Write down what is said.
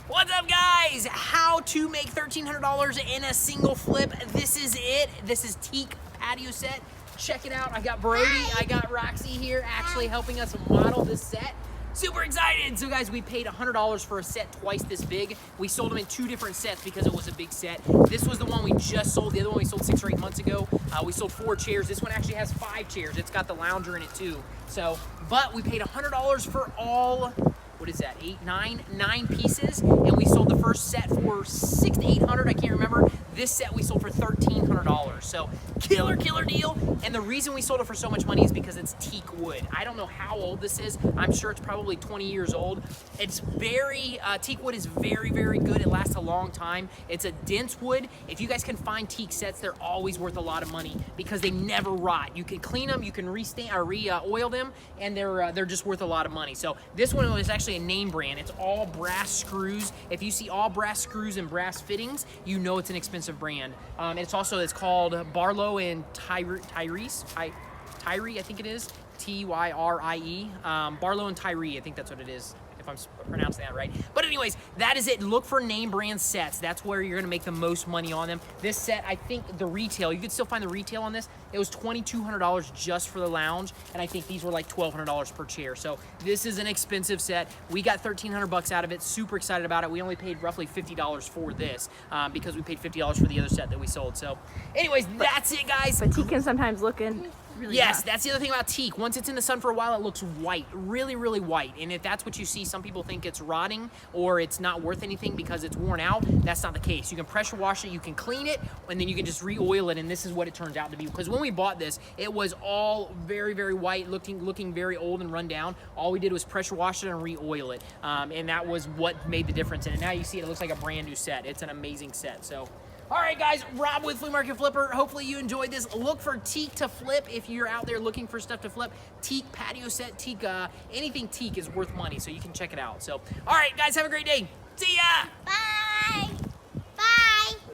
What's up, guys? How to make $1,300 in a single flip. This is it. This is Teak patio set. Check it out. I got Brody, I got Roxy here actually helping us model this set. Super excited. So guys, we paid $100 for a set twice this big. We sold them in 2 different sets because it was a big set. This was the one we just sold. The other one we sold 6 or 8 months ago. We sold 4 chairs. This one actually has 5 chairs. It's got the lounger in it too. So, but we paid $100 for all, what is that, 9 pieces, and we sold the first set for $600 to $800, I can't remember. This set we sold for $1,300, so killer deal. And the reason we sold it for so much money is because it's teak wood. I don't know how old this is. I'm sure it's probably 20 years old. It's very, teak wood is very good. It lasts a long time. It's a dense wood. If you guys can find teak sets, they're always worth a lot of money because they never rot. You can clean them, you can re-oil them, and they're just worth a lot of money. So this one is actually a name brand. It's all brass screws. If you see all brass screws and brass fittings, you know it's an expensive brand. It's called Barlow and Tyree, I think it is, T-Y-R-I-E. Barlow and Tyree, I think that's what it is, if I'm pronouncing that right. But anyways, that is it. Look for name brand sets. That's where you're gonna make the most money on them. This set, I think the retail, you can still find the retail on this. It was $2,200 just for the lounge, and I think these were like $1,200 per chair. So this is an expensive set. We got 1,300 bucks out of it. Super excited about it. We only paid roughly $50 for this because we paid $50 for the other set that we sold. So anyways, that's it, guys. But teak can sometimes look in really rough. That's the other thing about teak. Once it's in the sun for a while, it looks white, really white. And if that's what you see, some people think it's rotting or it's not worth anything because it's worn out. That's not the case. You can pressure wash it, you can clean it, and then you can just re-oil it, and this is what it turns out to be. Because when we bought this, it was all very white, looking very old and run down. All we did was pressure wash it and re-oil it, and that was what made the difference in it. Now you see it looks like a brand new set. It's an amazing set. So all right, guys, Rob with Flea Market Flipper. Hopefully you enjoyed this. Look for teak to flip if you're out there looking for stuff to flip. Teak patio set, teak, anything teak is worth money, so you can check it out. So, all right, guys, have a great day. See ya! Bye!